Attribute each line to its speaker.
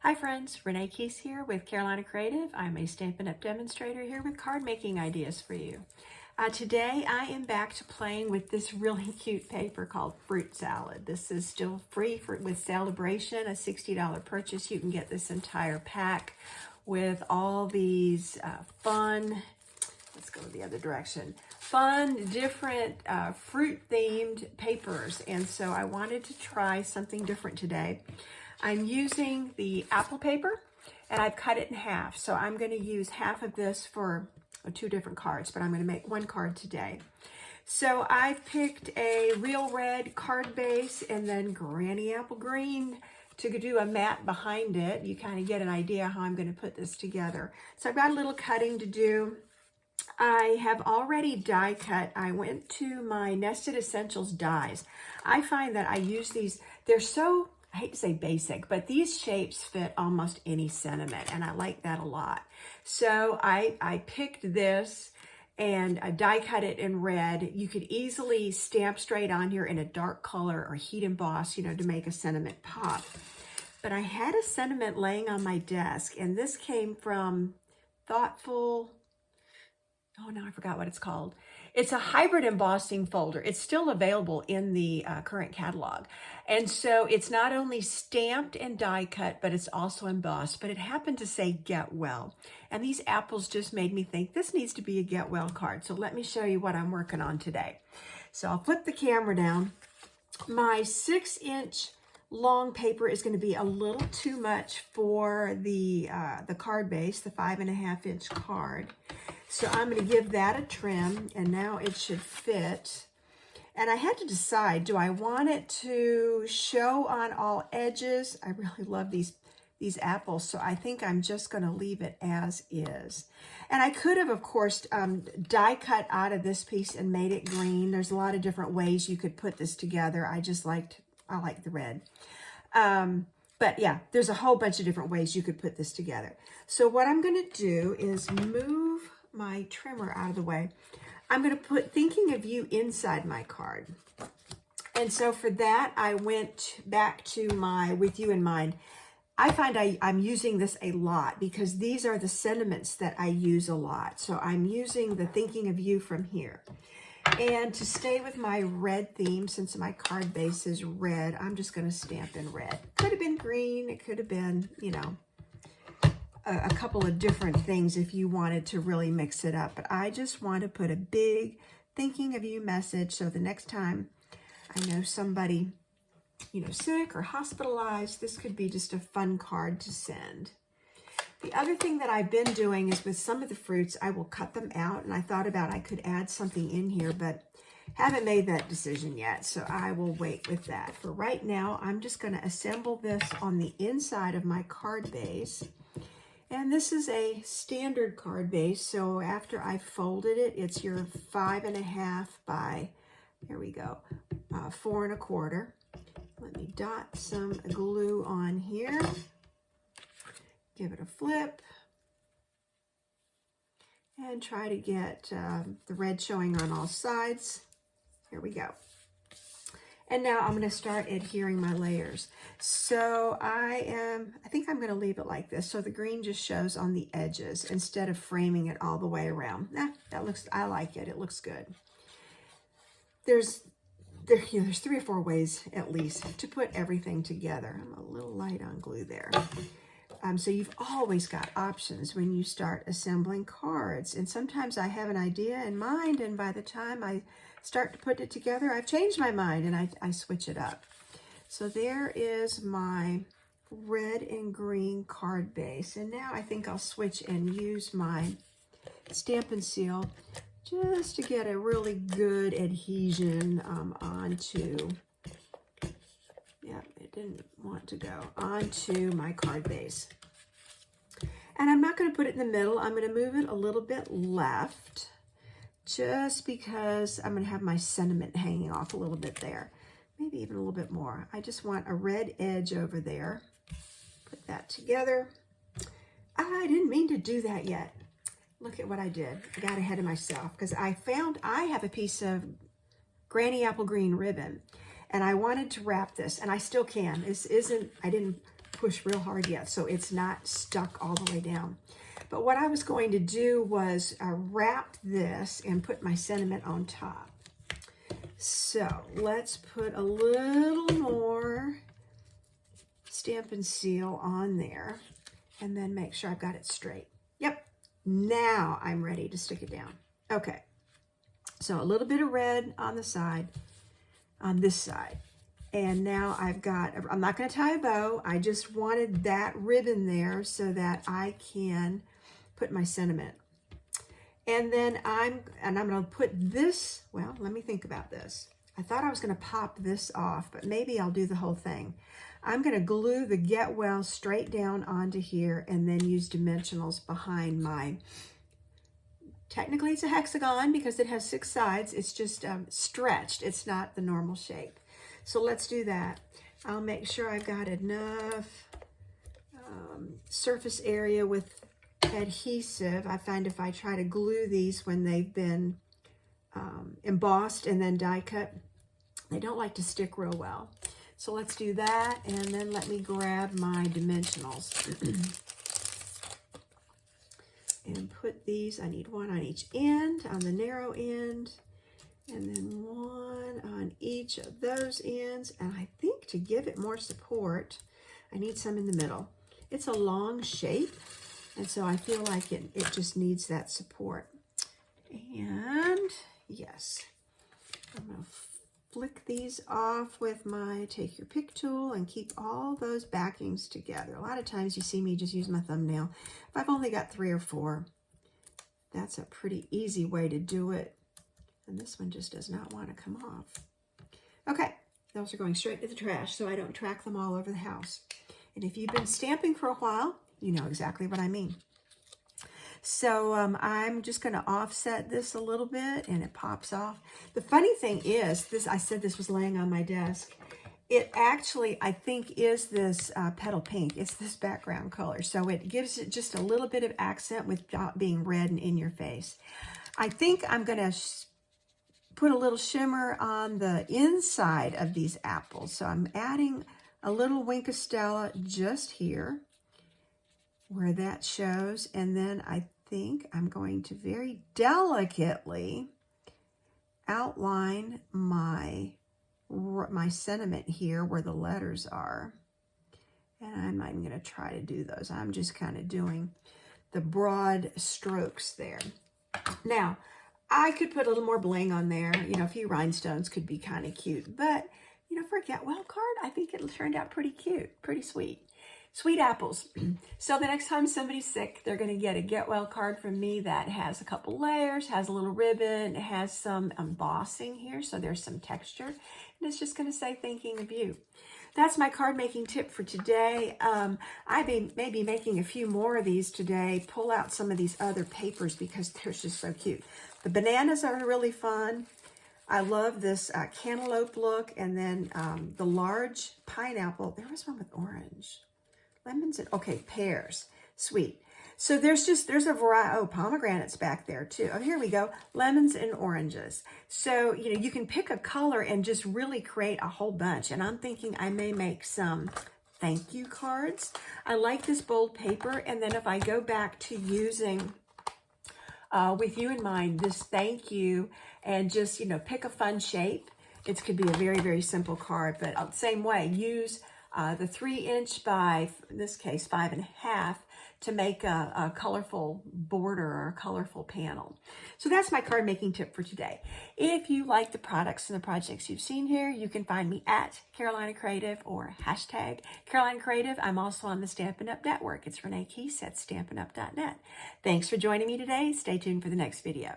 Speaker 1: Hi friends, Renee Keese here with Carolina Creative. I'm a Stampin' Up! Demonstrator here with card making ideas for you. Today I am back to playing with this really cute paper called Fruit Salad. This is still free with Celebration, a $60 purchase. You can get this entire pack with all these fun, let's go the other direction, fun, different fruit-themed papers. And so I wanted to try something different today. I'm using the apple paper and I've cut it in half. So I'm going to use half of this for two different cards, but I'm going to make one card today. So I've picked a real red card base and then Granny Apple Green to do a mat behind it. You kind of get an idea how I'm going to put this together. So I've got a little cutting to do. I have already die cut. I went to my Nested Essentials dies. I find that I use these, they're so, I hate to say basic, but these shapes fit almost any sentiment, and I like that a lot. So I picked this and I die cut it in red. You could easily stamp straight on here in a dark color or heat emboss, to make a sentiment pop. But I had a sentiment laying on my desk, and this came from Thoughtful, oh no, I forgot what it's called. It's a hybrid embossing folder. It's still available in the current catalog. And so it's not only stamped and die cut, but it's also embossed. But it happened to say Get Well. And these apples just made me think this needs to be a Get Well card. So let me show you what I'm working on today. So I'll flip the camera down. My 6-inch long paper is going to be a little too much for the card base, the 5.5-inch card. So I'm going to give that a trim, and now it should fit. And I had to decide, do I want it to show on all edges? I really love these apples, so I think I'm just going to leave it as is. And I could have, of course, die cut out of this piece and made it green. There's a lot of different ways you could put this together. I like the red. But yeah, there's a whole bunch of different ways you could put this together. So what I'm going to do is move my trimmer out of the way. I'm going to put Thinking of You inside my card. And so for that, I went back to my With You in Mind. I find I'm using this a lot because these are the sentiments that I use a lot. So I'm using the Thinking of You from here. And to stay with my red theme, since my card base is red, I'm just going to stamp in red. Could have been green. It could have been, a couple of different things if you wanted to really mix it up. But I just want to put a big Thinking of You message. So the next time I know somebody, sick or hospitalized, this could be just a fun card to send. The other thing that I've been doing is with some of the fruits, I will cut them out, and I thought about I could add something in here, but haven't made that decision yet, so I will wait with that. For right now, I'm just going to assemble this on the inside of my card base, and this is a standard card base, so after I folded it, it's your 5.5 by, there we go, 4 1/4. Let me dot some glue on here. Give it a flip and try to get the red showing on all sides. Here we go. And now I'm going to start adhering my layers. So I think I'm going to leave it like this. So the green just shows on the edges instead of framing it all the way around. I like it. It looks good. There's 3 or 4 ways at least to put everything together. I'm a little light on glue there. So you've always got options when you start assembling cards. And sometimes I have an idea in mind, and by the time I start to put it together, I've changed my mind and I switch it up. So there is my red and green card base. And now I think I'll switch and use my Stampin' Seal just to get a really good adhesion onto, it didn't want to go, onto my card base. And I'm not going to put it in the middle. I'm going to move it a little bit left just because I'm going to have my sentiment hanging off a little bit there. Maybe even a little bit more. I just want a red edge over there. Put that together. I didn't mean to do that yet. Look at what I did. I got ahead of myself because I found I have a piece of Granny Apple Green ribbon and I wanted to wrap this, and I still can. This isn't, I didn't push real hard yet, so it's not stuck all the way down. But what I was going to do was wrap this and put my sentiment on top. So let's put a little more Stampin' Seal on there and then make sure I've got it straight. Yep, now I'm ready to stick it down. Okay, so a little bit of red on the side, on this side. And now I've got, I'm not going to tie a bow. I just wanted that ribbon there so that I can put my sentiment. And then I'm going to put this, well, let me think about this. I thought I was going to pop this off, but maybe I'll do the whole thing. I'm going to glue the Get Well straight down onto here and then use dimensionals behind my, technically it's a hexagon because it has 6 sides. It's just stretched. It's not the normal shape. So let's do that. I'll make sure I've got enough surface area with adhesive. I find if I try to glue these when they've been embossed and then die cut, they don't like to stick real well. So let's do that, and then let me grab my dimensionals and put these, I need one on each end, on the narrow end, and then one on each of those ends. And I think to give it more support, I need some in the middle. It's a long shape, and so I feel like it just needs that support. And yes, I'm going to flick these off with my Take Your Pick tool and keep all those backings together. A lot of times you see me just use my thumbnail. If I've only got 3 or 4, that's a pretty easy way to do it. And this one just does not want to come off. Okay, those are going straight to the trash so I don't track them all over the house. And if you've been stamping for a while, you know exactly what I mean. So I'm just going to offset this a little bit and it pops off. The funny thing is, this, I said this was laying on my desk. It actually, I think, is this petal pink. It's this background color. So it gives it just a little bit of accent without being red and in your face. I think I'm going to put a little shimmer on the inside of these apples. So I'm adding a little Wink of Stella just here where that shows. And then I think I'm going to very delicately outline my sentiment here where the letters are. And I'm not even going to try to do those. I'm just kind of doing the broad strokes there. Now, I could put a little more bling on there. You know, a few rhinestones could be kind of cute. But, you know, for a Get Well card, I think it turned out pretty cute, pretty sweet. Sweet apples. So the next time somebody's sick, they're going to get a Get Well card from me that has a couple layers, has a little ribbon, has some embossing here, so there's some texture. And it's just going to say, thinking of you. That's my card making tip for today. I may be making a few more of these today. Pull out some of these other papers because they're just so cute. The bananas are really fun. I love this cantaloupe look, and then the large pineapple. There was one with orange. Lemons and, okay, pears. Sweet. So there's a variety. Oh, pomegranates back there too. Oh, here we go. Lemons and oranges. So, you know, you can pick a color and just really create a whole bunch. And I'm thinking I may make some thank you cards. I like this bold paper. And then if I go back to using, with you in mind, this thank you, and just, you know, pick a fun shape. It could be a very, very simple card, but same way, use the 3" by, in this case, 5.5 to make a colorful border or a colorful panel. So that's my card making tip for today. If you like the products and the projects you've seen here, you can find me at Carolina Creative or hashtag Carolina Creative. I'm also on the Stampin' Up! Network. It's Renee Keese at StampinUp.net. Thanks for joining me today. Stay tuned for the next video.